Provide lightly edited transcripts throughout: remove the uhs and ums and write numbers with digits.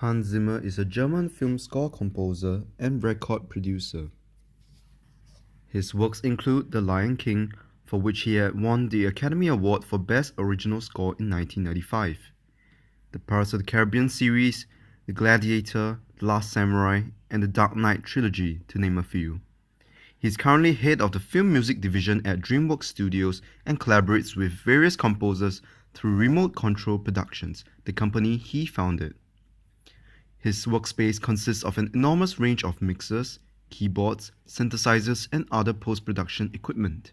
Hans Zimmer is a German film score composer and record producer. His works include The Lion King, for which he had won the Academy Award for Best Original Score in 1995, the Pirates of the Caribbean series, The Gladiator, The Last Samurai, and the Dark Knight trilogy, to name a few. He is currently head of the film music division at DreamWorks Studios and collaborates with various composers through Remote Control Productions, the company he founded. His workspace consists of an enormous range of mixers, keyboards, synthesizers, and other post-production equipment.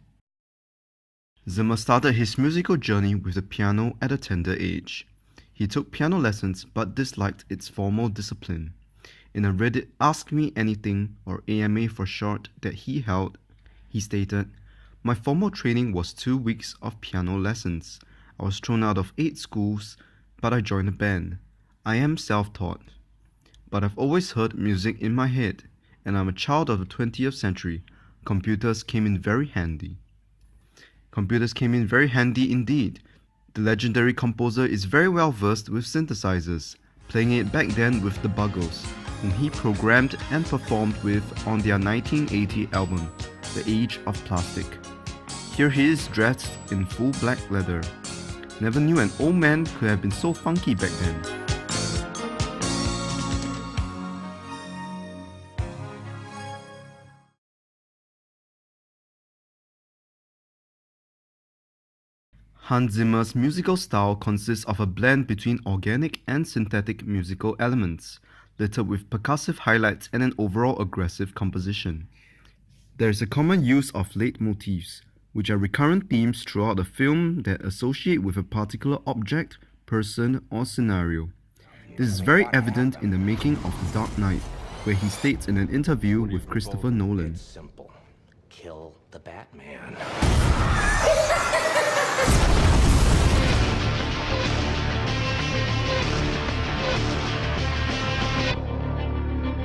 Zimmer started his musical journey with the piano at a tender age. He took piano lessons but disliked its formal discipline. In a Reddit Ask Me Anything, or AMA for short, that he held, he stated, "My formal training was 2 weeks of piano lessons. I was thrown out of 8 schools, but I joined a band. I am self-taught. But I've always heard music in my head, and I'm a child of the 20th century. Computers came in very handy." Computers came in very handy indeed. The legendary composer is very well versed with synthesizers, playing it back then with the Buggles, whom he programmed and performed with on their 1980 album, The Age of Plastic. Here he is dressed in full black leather. Never knew an old man could have been so funky back then. Hans Zimmer's musical style consists of a blend between organic and synthetic musical elements, littered with percussive highlights and an overall aggressive composition. There is a common use of leitmotifs, which are recurrent themes throughout the film that associate with a particular object, person, or scenario. This is very evident in the making of The Dark Knight, where he states in an interview with Christopher Nolan, "It's simple. Kill the Batman."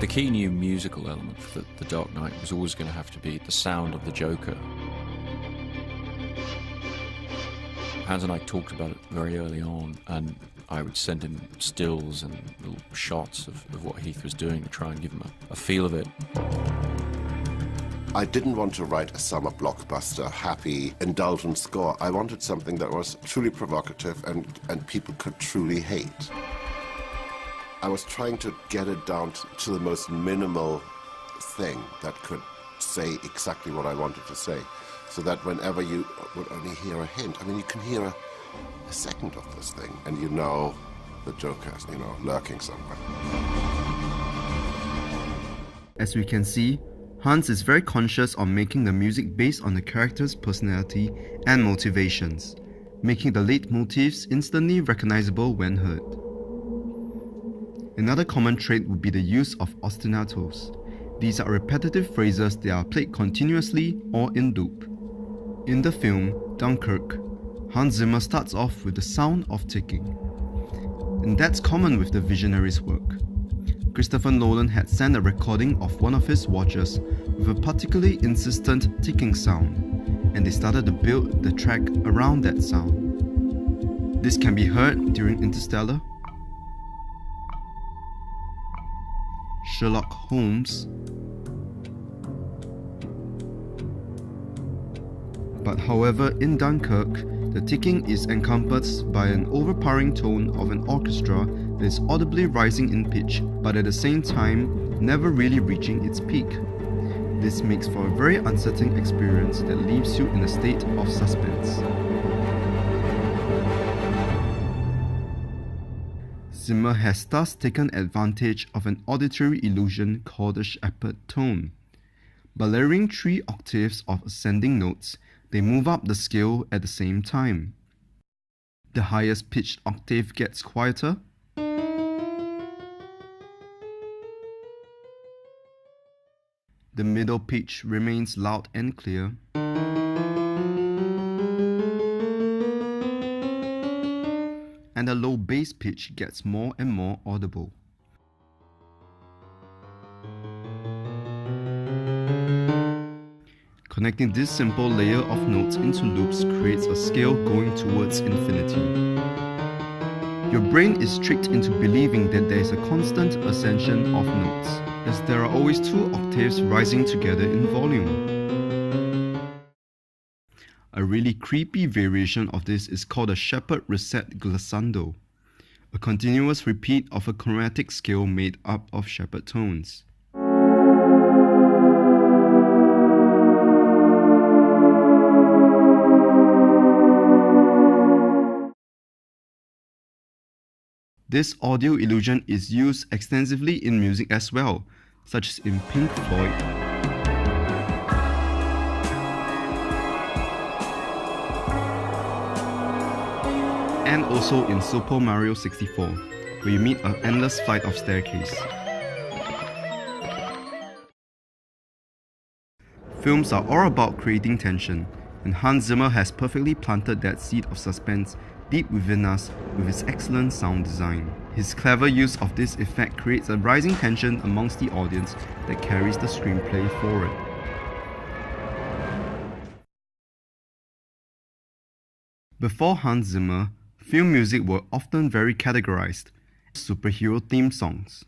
The key new musical element for the Dark Knight was always going to have to be the sound of the Joker. Hans and I talked about it very early on, and I would send him stills and little shots of what Heath was doing to try and give him a feel of it. I didn't want to write a summer blockbuster, happy, indulgent score. I wanted something that was truly provocative and people could truly hate. I was trying to get it down to the most minimal thing that could say exactly what I wanted to say, so that whenever you would only hear a hint, I mean, you can hear a second of this thing, and you know the Joker is, lurking somewhere. As we can see, Hans is very conscious on making the music based on the character's personality and motivations, making the leitmotifs instantly recognizable when heard. Another common trait would be the use of ostinatos. These are repetitive phrases that are played continuously or in loop. In the film Dunkirk, Hans Zimmer starts off with the sound of ticking. And that's common with the visionary's work. Christopher Nolan had sent a recording of one of his watches with a particularly insistent ticking sound, and they started to build the track around that sound. This can be heard during Interstellar, Sherlock Holmes, but however in Dunkirk, the ticking is encompassed by an overpowering tone of an orchestra that is audibly rising in pitch, but at the same time never really reaching its peak. This makes for a very unsettling experience that leaves you in a state of suspense. Zimmer has thus taken advantage of an auditory illusion called the Shepard tone. By layering 3 octaves of ascending notes, they move up the scale at the same time. The highest pitched octave gets quieter, the middle pitch remains loud and clear, and the low bass pitch gets more and more audible. Connecting this simple layer of notes into loops creates a scale going towards infinity. Your brain is tricked into believing that there is a constant ascension of notes, as there are always two octaves rising together in volume. A really creepy variation of this is called a Shepard reset glissando, a continuous repeat of a chromatic scale made up of Shepard tones. This audio illusion is used extensively in music as well, such as in Pink Floyd, and also in Super Mario 64, where you meet an endless flight of staircase. Films are all about creating tension, and Hans Zimmer has perfectly planted that seed of suspense deep within us with his excellent sound design. His clever use of this effect creates a rising tension amongst the audience that carries the screenplay forward. Before Hans Zimmer, film music were often very categorized. Superhero theme songs,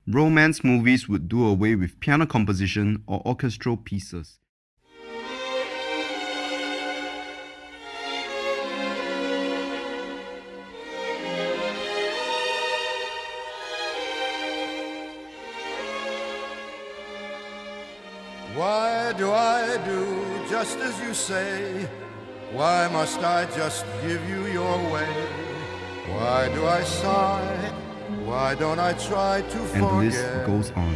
romance movies would do away with piano composition or orchestral pieces. Why do I do just as you say? Why must I just give you your way? Why do I sigh? Why don't I try to forget? And the list goes on.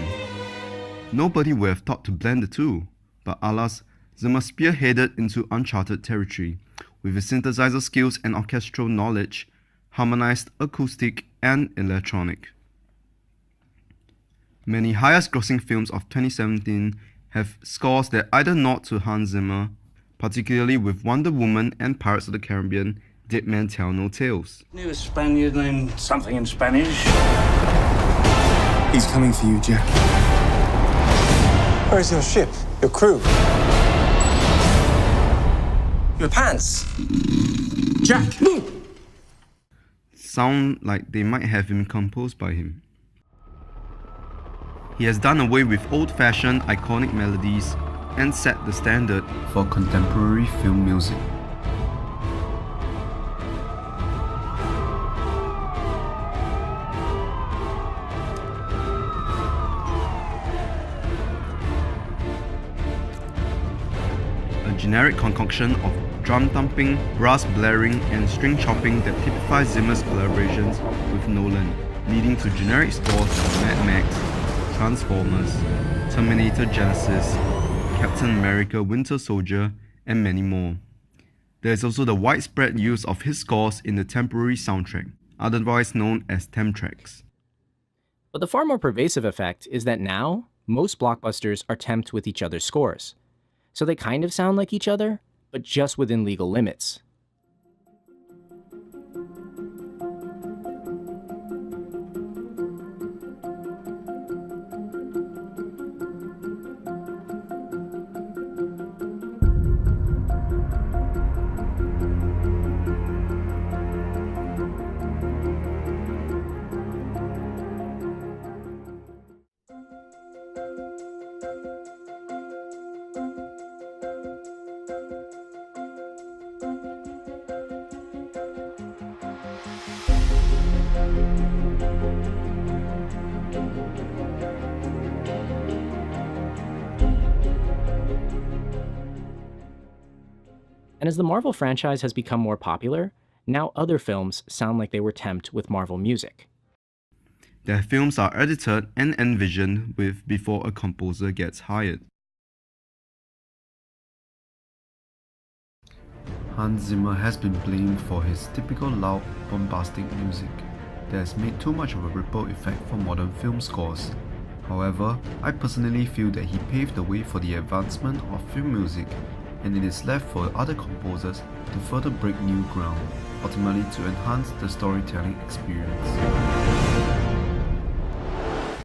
Nobody would have thought to blend the two, but alas, Zimmer spearheaded into uncharted territory, with his synthesizer skills and orchestral knowledge, harmonized acoustic and electronic. Many highest-grossing films of 2017 have scores that either nod to Hans Zimmer, particularly with Wonder Woman and Pirates of the Caribbean, Dead Men Tell No Tales. Knew a Spaniard named something in Spanish. He's coming for you, Jack. Where's your ship? Your crew? Your pants? Jack! Move! Sound like they might have been composed by him. He has done away with old-fashioned iconic melodies and set the standard for contemporary film music. A generic concoction of drum thumping, brass blaring, and string chopping that typifies Zimmer's collaborations with Nolan, leading to generic scores of Mad Max, Transformers, Terminator Genesis, Captain America Winter Soldier, and many more. There is also the widespread use of his scores in the temporary soundtrack, otherwise known as temp-tracks. But the far more pervasive effect is that now, most blockbusters are temped with each other's scores. So they kind of sound like each other, but just within legal limits. And as the Marvel franchise has become more popular, now other films sound like they were temped with Marvel music. Their films are edited and envisioned with before a composer gets hired. Hans Zimmer has been blamed for his typical loud, bombastic music that has made too much of a ripple effect for modern film scores. However, I personally feel that he paved the way for the advancement of film music and it is left for other composers to further break new ground, ultimately to enhance the storytelling experience.